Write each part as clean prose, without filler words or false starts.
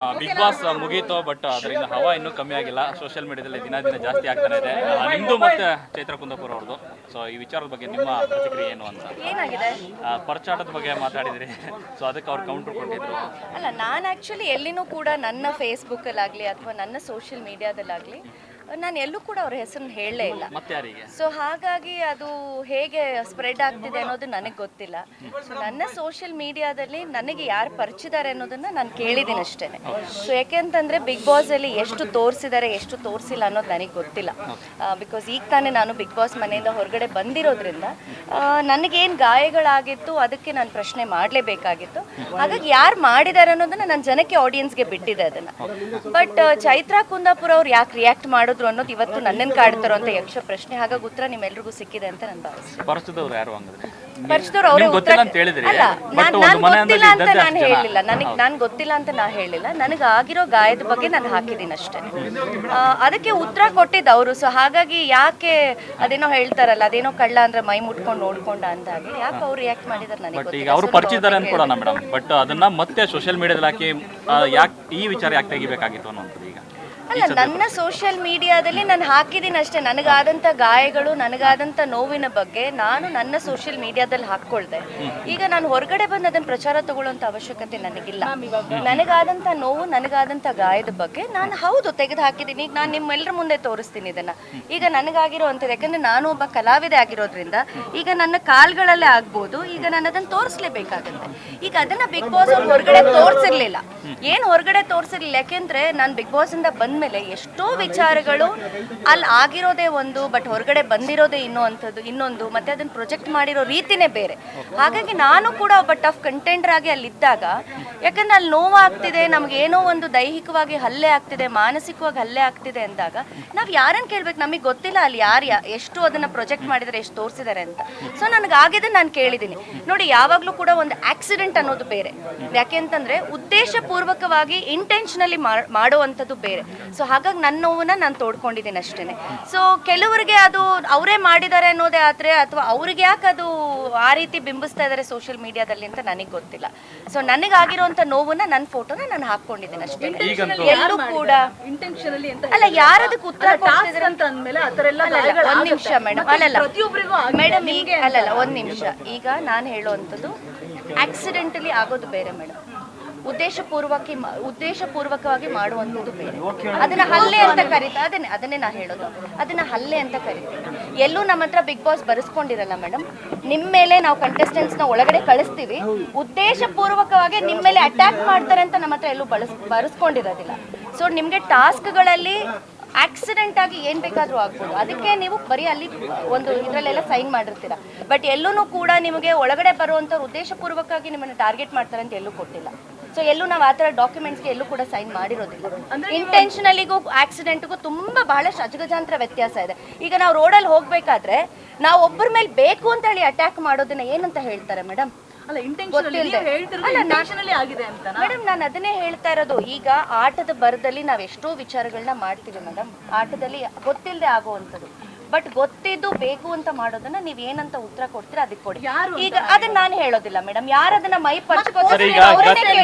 Big boss ಮುಗೀತು, but ಅದರಿಂದ ಹವಾ ಇನ್ನೂ ಕಮ್ಮಿ ಆಗಿಲ್ಲ. ಸೋಷಿಯಲ್ ಮೀಡಿಯಾದಲ್ಲಿ ದಿನ ದಿನ ಜಾಸ್ತಿ ಆಗ್ತಾನೆ ಇದೆ. ನಿಮ್ದು ಮತ್ತೆ ಚೈತ್ರ ಕುಂದಾಪುರ ಅವ್ರದ್ದು. ಸೊ ಈ ವಿಚಾರದ ಬಗ್ಗೆ ನಿಮ್ಮ ಪ್ರತಿಕ್ರಿಯೆ ಏನು ಅಂತ? ಏನಾಗಿದೆ? ಪರಚಾಟದ ಬಗ್ಗೆ ಮಾತಾಡಿದ್ರಿ. ಸೊ ಅದಕ್ಕೆ ಅವ್ರು ಕೌಂಟರ್ ಕೊಟ್ಟಿದ್ರು. ಅಲ್ಲ, ನಾನು ಆ್ಯಕ್ಚುಲಿ ಎಲ್ಲಿನೂ ಕೂಡ ನನ್ನ ಫೇಸ್ಬುಕ್ಕಲ್ಲಾಗಲಿ ಅಥವಾ ನನ್ನ ಸೋಷಿಯಲ್ ಮೀಡಿಯಾದಲ್ಲಾಗಲಿ ನಾನು ಎಲ್ಲೂ ಕೂಡ ಅವ್ರ ಹೆಸರನ್ನು ಹೇಳಲೇ ಇಲ್ಲ. ಮತ್ತೆ ಯಾರಿಗೆ? ಸೊ ಹಾಗಾಗಿ ಅದು ಹೇಗೆ ಸ್ಪ್ರೆಡ್ ಆಗ್ತಿದೆ ಅನ್ನೋದು ನನಗೆ ಗೊತ್ತಿಲ್ಲ. ಸೊ ನನ್ನ ಸೋಷಿಯಲ್ ಮೀಡಿಯಾದಲ್ಲಿ ನನಗೆ ಯಾರು ಪರಿಚಿದ್ದಾರೆ ಅನ್ನೋದನ್ನು ನಾನು ಕೇಳಿದ್ದೀನಿ ಅಷ್ಟೇ. ಸೊ ಯಾಕೆಂತಂದರೆ ಬಿಗ್ ಬಾಸಲ್ಲಿ ಎಷ್ಟು ತೋರಿಸಿದ್ದಾರೆ ಎಷ್ಟು ತೋರಿಸಿಲ್ಲ ಅನ್ನೋದು ನನಗೆ ಗೊತ್ತಿಲ್ಲ. ಬಿಕಾಸ್ ಈಗ ತಾನೇ ನಾನು ಬಿಗ್ ಬಾಸ್ ಮನೆಯಿಂದ ಹೊರಗಡೆ ಬಂದಿರೋದ್ರಿಂದ ನನಗೇನು ಗಾಯಗಳಾಗಿತ್ತು ಅದಕ್ಕೆ ನಾನು ಪ್ರಶ್ನೆ ಮಾಡಲೇಬೇಕಾಗಿತ್ತು. ಹಾಗಾಗಿ ಯಾರು ಮಾಡಿದ್ದಾರೆ ಅನ್ನೋದನ್ನು ನಾನು ಜನಕ್ಕೆ ಆಡಿಯನ್ಸ್ಗೆ ಬಿಟ್ಟಿದ್ದೆ ಅದನ್ನು. ಬಟ್ ಚೈತ್ರ ಕುಂದಾಪುರ ಅವ್ರು ಯಾಕೆ ರಿಯಾಕ್ಟ್ ಮಾಡಿದ್ರು ಅನ್ನೋದು ಇವತ್ತು ನನ್ನನ್ನು ಕಾಡ್ತಾರೋ ಅಂತ ಯಕ್ಷ ಪ್ರಶ್ನೆ. ಹಾಗಾಗಿ ಉತ್ತರ ನಿಮ್ಮೆಲ್ರಿಗೂ ಸಿಕ್ಕಿದೆ ಅಂತ ನಾನು ಭಾವಿಸ್ತೀನಿ. ಪರಿಚಿತವ್ರು ಯಾರು ಹಂಗಂದ್ರೆ? ಪರಿಚಿತವ್ರು ಅವರೇ ಉತ್ತರ. ಅಲ್ಲ, ನಾನು ಗೊತ್ತಿಲ್ಲ ಅಂತ ನಾನು ಹೇಳಲಿಲ್ಲ. ನಾನು ಗೊತ್ತಿಲ್ಲ ಅಂತ ನಾನು ಹೇಳಲಿಲ್ಲ. ನನಗೆ ಆಗಿರೋ ಗಾಯದ ಬಗ್ಗೆ ನಾನು ಹಾಕಿದ್ದೀನಿ ಅಷ್ಟೇ. ಅದಕ್ಕೆ ಉತ್ತರ ಕೊಟ್ಟಿದ್ದು ಅವರು. ಸೊ ಹಾಗಾಗಿ ಯಾಕೆ ಅದೇನೋ ಹೇಳ್ತಾರಲ್ಲ, ಅದೇನೋ ಕಳ್ಳ ಅಂದ್ರೆ ಮೈ ಮುಟ್ಕೊಂಡು ನೋಡ್ಕೊಂಡ ಅಂದಾಗೆ ಯಾಕೆ ಅವ್ರು ರಿಯಾಕ್ಟ್ ಮಾಡಿದಾರೆ ನನಗೆ ಗೊತ್ತಿಲ್ಲ. ಈಗ ಅವರು ಪರಿಚಿತಾರೆ ಅನ್ಕೊಡೋಣ ಮೇಡಮ್, ಬಟ್ ಅದನ್ನ ಮತ್ತೆ ಸೋಷಿಯಲ್ ಮೀಡಿಯಾದಲ್ಲಿ ಹಾಕಿ ಯಾಕೆ ಈ ವಿಚಾರ ಯಾಕೆ ತೆಗಿಬೇಕಾಗಿತ್ತು ಅನ್ನೋದು ಈಗ ಅಲ್ಲ, ನನ್ನ ಸೋಷಿಯಲ್ ಮೀಡಿಯಾದಲ್ಲಿ ನಾನು ಹಾಕಿದ್ದೀನಿ ಅಷ್ಟೇ. ನನಗಾದಂಥ ಗಾಯಗಳು, ನನಗಾದಂಥ ನೋವಿನ ಬಗ್ಗೆ ನಾನು ನನ್ನ ಸೋಷಿಯಲ್ ಮೀಡಿಯಾದಲ್ಲಿ ಹಾಕ್ಕೊಳ್ದೆ. ಈಗ ನಾನು ಹೊರಗಡೆ ಬಂದು ಅದನ್ನು ಪ್ರಚಾರ ತಗೊಳ್ಳೋಂಥ ಅವಶ್ಯಕತೆ ನನಗಿಲ್ಲ. ನನಗಾದಂಥ ನೋವು, ನನಗಾದಂಥ ಗಾಯದ ಬಗ್ಗೆ ನಾನು ಹೌದು ತೆಗೆದು ಹಾಕಿದ್ದೀನಿ. ಈಗ ನಾನು ನಿಮ್ಮೆಲ್ಲರ ಮುಂದೆ ತೋರಿಸ್ತೀನಿ ಇದನ್ನು. ಈಗ ನನಗಾಗಿರೋ ಅಂಥದ್ದು, ಯಾಕಂದರೆ ನಾನು ಒಬ್ಬ ಕಲಾವಿದೆ ಆಗಿರೋದ್ರಿಂದ ಈಗ ನನ್ನ ಕಾಲ್ಗಳಲ್ಲೇ ಆಗ್ಬೋದು, ಈಗ ನಾನು ಅದನ್ನು ತೋರಿಸ್ಲೇಬೇಕಾಗುತ್ತೆ. ಈಗ ಅದನ್ನು ಬಿಗ್ ಬಾಸ್ ಅವ್ರು ಹೊರಗಡೆ ತೋರಿಸಿರ್ಲಿಲ್ಲ. ಏನು ಹೊರಗಡೆ ತೋರಿಸಿರ್ಲಿಲ್ಲ, ಯಾಕೆಂದರೆ ನಾನು ಬಿಗ್ ಬಾಸಿಂದ ಬಂದ ಮೇಲೆ ಎಷ್ಟೋ ವಿಚಾರಗಳು ಅಲ್ಲಿ ಆಗಿರೋದೇ ಒಂದು, ಬಟ್ ಹೊರಗಡೆ ಬಂದಿರೋದೇ ಇನ್ನೊಂದು, ಮತ್ತೆ ಅದನ್ನ ಪ್ರೊಜೆಕ್ಟ್ ಮಾಡಿರೋ ರೀತಿನೇ ಬೇರೆ. ಹಾಗಾಗಿ ನಾನು ಕೂಡ ಒಬ್ಬ ಟಫ್ ಕಂಟೆಂಡರ್ ಆಗಿ ಅಲ್ಲಿದ್ದಾಗ, ಯಾಕಂದ್ರೆ ಅಲ್ಲಿ ನೋವಾಗ್ತಿದೆ, ನಮ್ಗೆ ಏನೋ ಒಂದು ದೈಹಿಕವಾಗಿ ಹಲ್ಲೆ ಆಗ್ತಿದೆ, ಮಾನಸಿಕವಾಗಿ ಹಲ್ಲೆ ಆಗ್ತಿದೆ ಅಂದಾಗ ನಾವು ಯಾರನ್ನು ಕೇಳ್ಬೇಕು? ನಮಗೆ ಗೊತ್ತಿಲ್ಲ ಅಲ್ಲಿ ಯಾರು ಎಷ್ಟು ಅದನ್ನ ಪ್ರೊಜೆಕ್ಟ್ ಮಾಡಿದರೆ ಎಷ್ಟು ತೋರಿಸಿದ್ದಾರೆ ಅಂತ. ಸೊ ನನಗಾಗಿದೆ, ನಾನು ಕೇಳಿದ್ದೀನಿ. ನೋಡಿ, ಯಾವಾಗಲೂ ಕೂಡ ಒಂದು ಆಕ್ಸಿಡೆಂಟ್ ಅನ್ನೋದು ಬೇರೆ. ಯಾಕೆಂತಂದ್ರೆ ಉದ್ದೇಶಪೂರ್ವಕವಾಗಿ ಇಂಟೆನ್ಷನಲಿ ಮಾಡುವಂಥದ್ದು ಬೇರೆ. ಸೊ ಹಾಗಾಗಿ ನನ್ನ ನೋವನ್ನ ನಾನು ತೋಡ್ಕೊಂಡಿದ್ದೀನಿ ಅಷ್ಟೇ. ಸೊ ಕೆಲವರಿಗೆ ಅದು ಅವರೇ ಮಾಡಿದ್ದಾರೆ ಅನ್ನೋದೇ ಆದರೆ, ಅಥವಾ ಅವ್ರಿಗೆ ಯಾಕೆ ಅದು ಆ ರೀತಿ ಬಿಂಬಿಸ್ತಾ ಇದ್ದಾರೆ ಸೋಷಿಯಲ್ ಮೀಡಿಯಾದಲ್ಲಿ ಅಂತ ನನಗೆ ಗೊತ್ತಿಲ್ಲ. ಸೊ ನನಗಾಗಿರುವಂಥ ನೋವನ್ನ ನನ್ನ ಫೋಟೋನ ನಾನು ಹಾಕ್ಕೊಂಡಿದ್ದೀನಿ ಅಷ್ಟೇ. ಎಲ್ಲೂ ಕೂಡ ಅಲ್ಲ, ಯಾರದಕ್ಕೆ ಉತ್ತರ ಕೊಡ್ತಿದ್ದಾರೆ ಅಂತ ಅಂದಮೇಲೆ ಒಂದು ನಿಮಿಷ ಮೇಡಮ್, ಮೇಡಮ್ ಈಗ ಅಲ್ಲಲ್ಲ, ಒಂದು ನಿಮಿಷ. ಈಗ ನಾನು ಹೇಳುವಂಥದ್ದು ಆಕ್ಸಿಡೆಂಟಲಿ ಆಗೋದು ಬೇರೆ ಮೇಡಮ್, ಉದ್ದೇಶಪೂರ್ವಕವಾಗಿ ಮಾಡುವಂಥದ್ದು ಬೇರೆ. ಅದನ್ನ ಹಲ್ಲೆ ಅಂತ ಕರೀತಾ, ಅದನ್ನೇ ನಾ ಹೇಳೋದು, ಅದನ್ನ ಹಲ್ಲೆ ಅಂತ ಕರಿತೀವಿ. ಎಲ್ಲೂ ನಮ್ಮ ಹತ್ರ ಬಿಗ್ ಬಾಸ್ ಬರೆಸ್ಕೊಂಡಿರಲ್ಲ ಮೇಡಮ್. ನಿಮ್ಮ ಮೇಲೆ ನಾವು ಕಂಟೆಸ್ಟೆಂಟ್ಸ್ನ ಒಳಗಡೆ ಕಳಿಸ್ತೀವಿ, ಉದ್ದೇಶಪೂರ್ವಕವಾಗಿ ನಿಮ್ಮ ಮೇಲೆ ಅಟ್ಯಾಕ್ ಮಾಡ್ತಾರೆ ಅಂತ ನಮ್ಮ ಹತ್ರ ಎಲ್ಲೂ ಬರೆಸ್ಕೊಂಡಿರೋದಿಲ್ಲ. ಸೊ ನಿಮಗೆ ಟಾಸ್ಕ್ಗಳಲ್ಲಿ ಆಕ್ಸಿಡೆಂಟ್ ಆಗಿ ಏನು ಬೇಕಾದರೂ ಆಗ್ಬೋದು, ಅದಕ್ಕೆ ನೀವು ಬರೀ ಅಲ್ಲಿ ಒಂದು ಇದರಲ್ಲೆಲ್ಲ ಸೈನ್ ಮಾಡಿರ್ತೀರ. ಬಟ್ ಎಲ್ಲೂ ಕೂಡ ನಿಮಗೆ ಒಳಗಡೆ ಬರುವಂಥವ್ರು ಉದ್ದೇಶಪೂರ್ವಕವಾಗಿ ನಿಮ್ಮನ್ನು ಟಾರ್ಗೆಟ್ ಮಾಡ್ತಾರೆ ಅಂತ ಎಲ್ಲೂ ಕೊಟ್ಟಿಲ್ಲ. ಸೊ ಎಲ್ಲೂ ನಾವು ಆ ಥರ ಡಾಕ್ಯುಮೆಂಟ್ಸ್ಗೆ ಎಲ್ಲೂ ಕೂಡ ಸೈನ್ ಮಾಡಿರೋದಿಲ್ಲ. ಇಂಟೆನ್ಷನಲಿಗೂ ಆಕ್ಸಿಡೆಂಟ್ಗೂ ಬಹಳಷ್ಟು ಅಜಗಜಾಂತರ ವ್ಯತ್ಯಾಸ ಇದೆ. ಈಗ ನಾವು ರೋಡಲ್ಲಿ ಹೋಗಬೇಕಾದ್ರೆ ನಾವು ಒಬ್ಬರ ಮೇಲೆ ಬೇಕು ಅಂತ ಹೇಳಿ ಅಟ್ಯಾಕ್ ಮಾಡೋದನ್ನ ಏನಂತ ಹೇಳ್ತಾರೆ ಮೇಡಮ್? ಮೇಡಮ್, ನಾನು ಅದನ್ನೇ ಹೇಳ್ತಾ ಇರೋದು. ಈಗ ಆಟದ ಬರದಲ್ಲಿ ನಾವು ಎಷ್ಟೋ ವಿಚಾರಗಳನ್ನ ಮಾಡ್ತೀವಿ ಮೇಡಮ್, ಆಟದಲ್ಲಿ ಗೊತ್ತಿಲ್ಲದೆ ಆಗುವಂಥದ್ದು. ಬಟ್ ಗೊತ್ತಿದ್ದು ಬೇಕು ಅಂತ ಮಾಡೋದನ್ನ ನೀವ್ ಏನಂತ ಉತ್ತರ ಕೊಡ್ತೀರಾ ಅದಕ್ಕೆ ಕೊಡಿ. ಈಗ ಅದನ್ನ ನಾನು ಹೇಳೋದಿಲ್ಲ ಮೇಡಮ್, ಯಾರದನ್ನ ಮೈ ಪರ್ಚ್ಕೋತಾರೆ.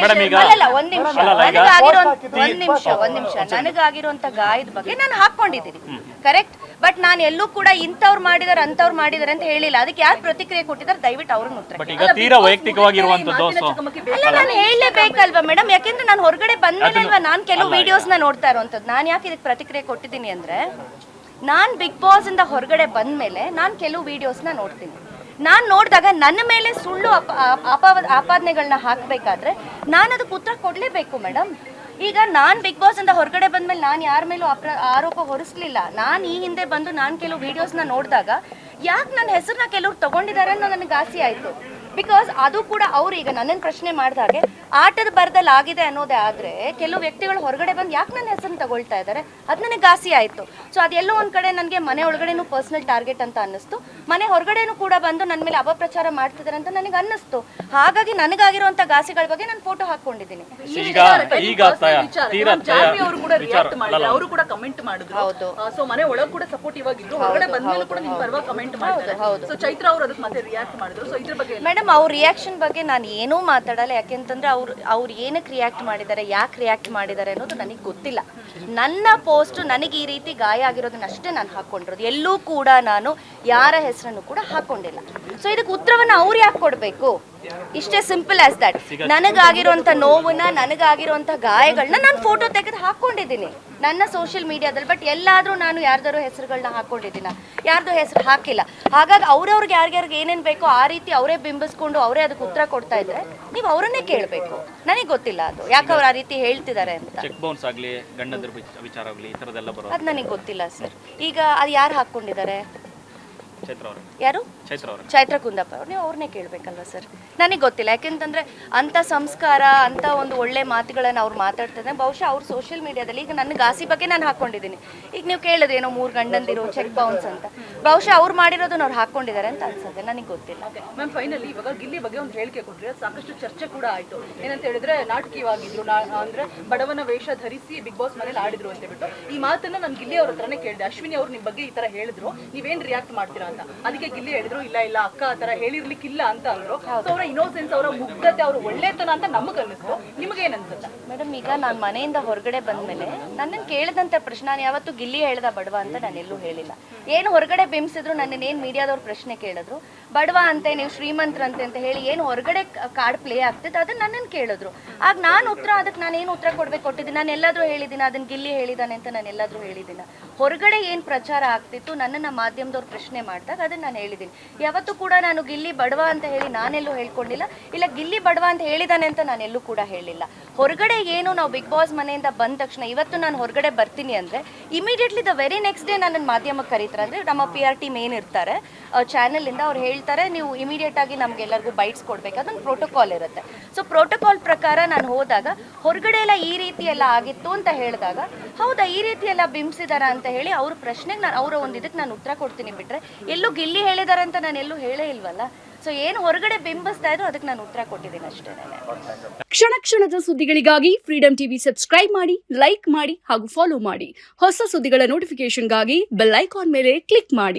ಒಂದ್ ನಿಮಿಷ, ನನಗಾಗಿರುವಂತ ಗಾಯದ ಬಗ್ಗೆ ನಾನು ಹಾಕೊಂಡಿದ್ದೀನಿ, ಕರೆಕ್ಟ್. ಬಟ್ ನಾನು ಎಲ್ಲೂ ಕೂಡ ಇಂಥವ್ರು ಮಾಡಿದಾರೆ ಅಂತವ್ರು ಮಾಡಿದಾರೆ ಅಂತ ಹೇಳಿಲ್ಲ. ಅದಕ್ಕೆ ಯಾರು ಪ್ರತಿಕ್ರಿಯೆ ಕೊಟ್ಟಿದ್ದಾರೆ ದಯವಿಟ್ಟು ಅವ್ರನ್ನ ಉತ್ತರ. ಅಲ್ಲ, ನಾನು ಹೇಳಲೇಬೇಕಲ್ವಾ ಮೇಡಮ್, ಯಾಕೆಂದ್ರೆ ನಾನು ಹೊರಗಡೆ ಬಂದ್ಮೇಲೆ ಅಲ್ವಾ ನಾನು ಕೆಲವು ವಿಡಿಯೋಸ್ನ ನೋಡ್ತಾ ಇರುವಂತದ್ದು. ನಾನು ಯಾಕೆ ಇದಕ್ಕೆ ಪ್ರತಿಕ್ರಿಯೆ ಕೊಟ್ಟಿದ್ದೀನಿ ಅಂದ್ರೆ, ನಾನು ಬಿಗ್ ಬಾಸ್ ಇಂದ ಹೊರಗಡೆ ಬಂದ ಮೇಲೆ ನಾನು ಕೆಲವು ವಿಡಿಯೋಸ್ನ ನೋಡ್ತೀನಿ. ನಾನು ನೋಡಿದಾಗ ನನ್ನ ಮೇಲೆ ಸುಳ್ಳು ಆಪಾದನೆಗಳನ್ನ ಹಾಕಬೇಕಾದ್ರೆ ನಾನು ಅದಕ್ಕೆ ಉತ್ತರ ಕೊಡಲೇಬೇಕು ಮೇಡಮ್. ಈಗ ನಾನು ಬಿಗ್ ಬಾಸ್ ಇಂದ ಹೊರಗಡೆ ಬಂದ್ಮೇಲೆ ನಾನು ಯಾರ ಮೇಲೂ ಆರೋಪ ಹೊರಿಸ್ಲಿಲ್ಲ. ನಾನು ಈ ಹಿಂದೆ ಬಂದು ನಾನು ಕೆಲವು ವಿಡಿಯೋಸ್ನ ನೋಡಿದಾಗ ಯಾಕೆ ನನ್ನ ಹೆಸರನ್ನ ಕೆಲವ್ರು ತಗೊಂಡಿದ್ದಾರೆ ಅನ್ನೋ ನನಗೆ ಆಸೆ ಆಯಿತು. ಬಿಕಾಸ್ ಅದು ಕೂಡ ಅವ್ರು ಈಗ ನನ್ನನ್ನು ಪ್ರಶ್ನೆ ಮಾಡಿದಾಗೆ ಆಟದ ಬರದಲ್ಲಿ ಆಗಿದೆ ಅನ್ನೋದೇ ಆದರೆ, ಕೆಲವು ವ್ಯಕ್ತಿಗಳು ಹೊರಗಡೆ ಬಂದು ಯಾಕೆ ನನ್ನ ಹೆಸರನ್ನು ತಗೊಳ್ತಾ ಇದ್ದಾರೆ ಅದು ನನಗೆ ಗಾಸಿ ಆಯಿತು. ಸೊ ಅದೆಲ್ಲೋ ಒಂದು ಕಡೆ ನನಗೆ ಮನೆ ಒಳಗಡೆನೂ ಪರ್ಸನಲ್ ಟಾರ್ಗೆಟ್ ಅಂತ ಅನ್ನಿಸ್ತು, ಮನೆ ಹೊರಗಡೆನೂ ಕೂಡ ಬಂದು ನನ್ನ ಮೇಲೆ ಅಪಪ್ರಚಾರ ಮಾಡ್ತಿದ್ದಾರೆ ಅಂತ ನನಗೆ ಅನ್ನಿಸ್ತು. ಹಾಗಾಗಿ ನನಗಾಗಿರುವಂಥ ಗಾಸಿಗಳ ಬಗ್ಗೆ ನಾನು ಫೋಟೋ ಹಾಕ್ಕೊಂಡಿದ್ದೀನಿ. ಅವರು ಕೂಡ ಕಮೆಂಟ್ ಮಾಡಿದ್ರು. ಹೌದು. ಸೊ ಮನೆ ಒಳಗೆ ಕೂಡ ಸಪೋರ್ಟಿವ್ ಆಗಿದ್ರು, ಹೊರಗಡೆ ಬಂದ್ಮೇಲೆ ಕೂಡ ನಿಮ್ಮ ಪರವಾಗಿ ಕಮೆಂಟ್ ಮಾಡಿದ್ರು. ಸೊ ಚೈತ್ರ ಅವರು ಅದಕ್ಕೆ ಮತ್ತೆ ರಿಯಾಕ್ಟ್ ಮಾಡಿದ್ರು. ಸೊ ಇದ್ರ ಬಗ್ಗೆ ಮೇಡಮ್ ಮೇಡಮ್ ಅವ್ರ ರಿಯಾಕ್ಷನ್ ಬಗ್ಗೆ ನಾನು ಏನೂ ಮಾತಾಡಲ್ಲ. ಯಾಕೆಂತಂದ್ರೆ ಅವ್ರು ಏನಕ್ಕೆ ರಿಯಾಕ್ಟ್ ಮಾಡಿದ್ದಾರೆ, ಯಾಕೆ ರಿಯಾಕ್ಟ್ ಮಾಡಿದ್ದಾರೆ ಅನ್ನೋದು ನನಗೆ ಗೊತ್ತಿಲ್ಲ. ನನ್ನ ಪೋಸ್ಟ್ ನನಗೆ ಈ ರೀತಿ ಗಾಯ ಆಗಿರೋದನ್ನ ಅಷ್ಟೇ ನಾನು ಹಾಕ್ಕೊಂಡಿರೋದು. ಎಲ್ಲೂ ಕೂಡ ನಾನು ಯಾರ ಹೆಸರನ್ನು ಕೂಡ ಹಾಕ್ಕೊಂಡಿಲ್ಲ. ಸೊ ಇದಕ್ಕೆ ಉತ್ತರವನ್ನು ಅವ್ರು ಯಾಕೆ ಕೊಡಬೇಕು? ಇಷ್ಟೇ ಸಿಂಪಲ್ ಆಸ್ ದಟ್. ನನಗಾಗಿರುವಂಥ ನೋವನ್ನ, ನನಗಾಗಿರುವಂಥ ಗಾಯಗಳನ್ನ ನಾನು ಫೋಟೋ ತೆಗೆದು ಹಾಕ್ಕೊಂಡಿದ್ದೀನಿ ನನ್ನ ಸೋಷಿಯಲ್ ಮೀಡಿಯಾದಲ್ಲಿ. ಬಟ್ ಎಲ್ಲಾದರೂ ನಾನು ಯಾರ್ದಾರು ಹೆಸರುಗಳನ್ನ ಹಾಕ್ಕೊಂಡಿದ್ದೀನ? ಯಾರ್ದು ಹೆಸರು ಹಾಕಿಲ್ಲ. ಹಾಗಾಗಿ ಅವ್ರವ್ರಿಗೆ ಯಾರ್ಯಾರಿಗೆ ಏನೇನು ಬೇಕೋ ಆ ರೀತಿ ಅವರೇ ಬಿಂಬಿಸ್ಕೊಂಡು ಅವರೇ ಅದಕ್ಕೆ ಉತ್ತರ ಕೊಡ್ತಾ ಇದ್ರೆ ನೀವು ಅವರನ್ನೇ ಕೇಳಬೇಕು. ನನಗೆ ಗೊತ್ತಿಲ್ಲ ಅದು ಯಾಕೆ ಅವ್ರು ಆ ರೀತಿ ಹೇಳ್ತಿದ್ದಾರೆ ಅಂತ. ಚೆಕ್ ಬೌನ್ಸ್ ಆಗಲಿ, ಗಂಡಂದ್ರ ವಿಚಾರ ಆಗಲಿ, ಈ ಥರದ್ದೆಲ್ಲ ಬರೋದು ಅದು ನನಗೆ ಗೊತ್ತಿಲ್ಲ ಸರ್. ಈಗ ಅದು ಯಾರು ಹಾಕ್ಕೊಂಡಿದ್ದಾರೆ? ಚೈತ್ರ ಅವರು. ಯಾರು? ಚೈತ್ರ ಅವರು. ಚೈತ್ರ ಕುಂದಪ್ಪ ಅವ್ರು. ನೀವು ಅವ್ರನ್ನೇ ಕೇಳಬೇಕಲ್ವ ಸರ್? ನನಗೆ ಗೊತ್ತಿಲ್ಲ. ಯಾಕೆಂತಂದರೆ ಅಂಥ ಸಂಸ್ಕಾರ, ಅಂಥ ಒಂದು ಒಳ್ಳೆ ಮಾತುಗಳನ್ನು ಅವ್ರು ಮಾತಾಡ್ತಿದ್ರೆ ಬಹುಶಃ ಅವ್ರು ಸೋಷಿಯಲ್ ಮೀಡಿಯಾದಲ್ಲಿ ಈಗ ನನ್ನ ಗಾಸಿ ಬಗ್ಗೆ ನಾನು ಹಾಕ್ಕೊಂಡಿದ್ದೀನಿ. ಈಗ ನೀವು ಕೇಳಿದ್ರೆ ಏನೋ 3 ಗಂಡಂದಿರೋ ಚೆಕ್ ಬೌನ್ಸ್ ಅಂತ, ಬಹುಶಃ ಅವ್ರು ಮಾಡಿರೋದನ್ನ ಅವ್ರು ಹಾಕ್ಕೊಂಡಿದ್ದಾರೆ ಅಂತ ಅನ್ಸುತ್ತೆ. ನನಗೆ ಗೊತ್ತಿಲ್ಲ. ಮ್ಯಾಮ್ ಫೈನಲಿ ಇವಾಗ ಗಿಲ್ಲಿ ಬಗ್ಗೆ ಒಂದು ಹೇಳಿಕೆ ಕೊಟ್ಟರೆ ಸಾಕಷ್ಟು ಚರ್ಚೆ ಕೂಡ ಆಯಿತು. ಏನಂತ ಹೇಳಿದ್ರೆ ನಾಟಕೀಯವಾಗಿದ್ರು, ಅಂದ್ರೆ ಬಡವನ ವೇಷ ಧರಿಸಿ ಬಿಗ್ ಬಾಸ್ ಮನೇಲಿ ಆಡಿದ್ರು ಅಂತ ಹೇಳ್ಬಿಟ್ಟು ಈ ಮಾತನ್ನ ನಾನು ಗಿಲ್ಲಿ ಅವ್ರ ಹತ್ರನೇ ಕೇಳಿದೆ. ಅಶ್ವಿನಿ ಅವ್ರು ನಿಮ್ಮ ಬಗ್ಗೆ ಈ ತರ ಹೇಳಿದ್ರು, ನೀವೇನ್ ರಿಯಾಕ್ಟ್ ಮಾಡ್ತೀರಾ ಅಂತ. ಅದಕ್ಕೆ ಗಿಲ್ಲಿ ಹೇಳಿದ್ರು ಇಲ್ಲ ಇಲ್ಲ ಅಕ್ಕ ಆ ತರ ಹೇಳಿರ್ಲಿಕ್ಕಿಲ್ಲ ಅಂತ ಅಂದ್ರು. ಸೊ ಅವರ ಇನ್ನೋಸೆನ್ಸ್, ಅವರ ಮುಗ್ಧತೆ, ಅವ್ರ ಒಳ್ಳೆತನ ಅಂತ ನಮಗೆ ಅನ್ನಿಸ್ತು. ನಿಮಗೆ ಏನ್ ಅನ್ಸುತ್ತೆ ಮೇಡಮ್? ಈಗ ನಾನು ಮನೆಯಿಂದ ಹೊರಗಡೆ ಬಂದ್ಮೇಲೆ ನನ್ನನ್ನು ಕೇಳಿದಂಥ ಪ್ರಶ್ನೆ, ನಾನು ಯಾವತ್ತೂ ಗಿಲ್ಲಿ ಹೇಳ್ದ ಬಡವ ಅಂತ ನಾನು ಎಲ್ಲೂ ಹೇಳಿಲ್ಲ. ಏನು ಹೊರಗಡೆ ಬಿಂಬಿಸಿದ್ರು, ನನ್ನನ್ನೇನು ಮೀಡಿಯಾದವ್ರು ಪ್ರಶ್ನೆ ಕೇಳಿದ್ರು, ಬಡವ ಅಂತೆ, ನೀವು ಶ್ರೀಮಂತರಂತೆ ಅಂತ ಹೇಳಿ ಏನು ಹೊರಗಡೆ ಕಾರ್ಡ್ ಪ್ಲೇ ಆಗ್ತಿತ್ತು ಅದನ್ನ ನನ್ನನ್ನು ಕೇಳಿದ್ರು. ಆಗ ನಾನು ಅದಕ್ಕೆ ನಾನು ಏನು ಉತ್ತರ ಕೊಡ್ಬೇಕು ಕೊಟ್ಟಿದ್ದೀನಿ? ನಾನು ಎಲ್ಲಾದರೂ ಹೇಳಿದ್ದೀನಿ ಅದನ್ನ ಗಿಲ್ಲಿ ಹೇಳಿದ್ದಾನೆ ಅಂತ ನಾನು ಎಲ್ಲಾದರೂ ಹೇಳಿದ್ದೀನಿ? ಹೊರಗಡೆ ಏನು ಪ್ರಚಾರ ಆಗ್ತಿತ್ತು, ನನ್ನನ್ನು ಮಾಧ್ಯಮದವ್ರು ಪ್ರಶ್ನೆ ಮಾಡಿದಾಗ ಅದನ್ನ ನಾನು ಹೇಳಿದ್ದೀನಿ. ಯಾವತ್ತೂ ಕೂಡ ನಾನು ಗಿಲ್ಲಿ ಬಡವ ಅಂತ ಹೇಳಿ ನಾನೆಲ್ಲೂ ಹೇಳ್ಕೊಂಡಿಲ್ಲ, ಇಲ್ಲ ಗಿಲ್ಲಿ ಬಡವ ಅಂತ ಹೇಳಿದಾನೆ ಅಂತ ನಾನೆಲ್ಲೂ ಕೂಡ ಹೇಳಿಲ್ಲ. ಹೊರಗಡೆ ಏನು ನಾವು ಬಿಗ್ ಬಾಸ್ ಮನೆಯಿಂದ ಬಂದ ತಕ್ಷಣ ಇವತ್ತು ನಾನು ಹೊರಗಡೆ ಬರ್ತೀನಿ ಅಂದರೆ immediately the very next day ನನ್ನನ್ನು ಮಾಧ್ಯಮಕ್ಕೆ ಕರೀತಾರೆ. ಅಂದರೆ ನಮ್ಮ PR ಟೀಮ್ ಏನಿರ್ತಾರೆ ಚಾನಲಿಂದ ಅವ್ರು ಹೇಳ್ತಾರೆ, ನೀವು ಇಮಿಡಿಯೇಟ್ ಆಗಿ ನಮಗೆಲ್ಲರಿಗೂ ಬೈಟ್ಸ್ ಕೊಡಬೇಕು, ಅದೊಂದು ಪ್ರೋಟೋಕಾಲ್ ಇರುತ್ತೆ. ಸೊ ಪ್ರೋಟೋಕಾಲ್ ಪ್ರಕಾರ ನಾನು ಹೋದಾಗ ಹೊರಗಡೆ ಎಲ್ಲ ಈ ರೀತಿ ಎಲ್ಲ ಆಗಿತ್ತು ಅಂತ ಹೇಳಿದಾಗ, ಹೌದಾ ಈ ರೀತಿ ಎಲ್ಲ ಬಿಂಬಿಸಿದಾರ ಅಂತ ಹೇಳಿ ಅವ್ರ ಪ್ರಶ್ನೆಗೆ ನಾನು ಅವರ ಒಂದು ಇದಕ್ಕೆ ನಾನು ಉತ್ತರ ಕೊಡ್ತೀನಿ. ಬಿಟ್ಟರೆ ಎಲ್ಲೂ ಗಿಲ್ಲಿ ಹೇಳಿದಾರೆ ಅಂತ ನಾನು ಎಲ್ಲೂ ಹೇಳೇ ಇಲ್ವಲ್ಲ. ಸೊ ಏನು ಹೊರಗಡೆ ಬಿಂಬಿಸ್ತಾ ಇದ್ರು ಅದಕ್ಕೆ ನಾನು ಉತ್ತರ ಕೊಟ್ಟಿದ್ದೀನಿ ಅಷ್ಟೇ. ಕ್ಷಣ ಕ್ಷಣದ ಸುದ್ದಿಗಳಿಗಾಗಿ ಫ್ರೀಡಂ ಟಿವಿ ಸಬ್ಸ್ಕ್ರೈಬ್ ಮಾಡಿ, ಲೈಕ್ ಮಾಡಿ ಹಾಗೂ ಫಾಲೋ ಮಾಡಿ. ಹೊಸ ಸುದ್ದಿಗಳ ನೋಟಿಫಿಕೇಶನ್ಗಾಗಿ ಬೆಲ್ ಐಕಾನ್ ಮೇಲೆ ಕ್ಲಿಕ್ ಮಾಡಿ.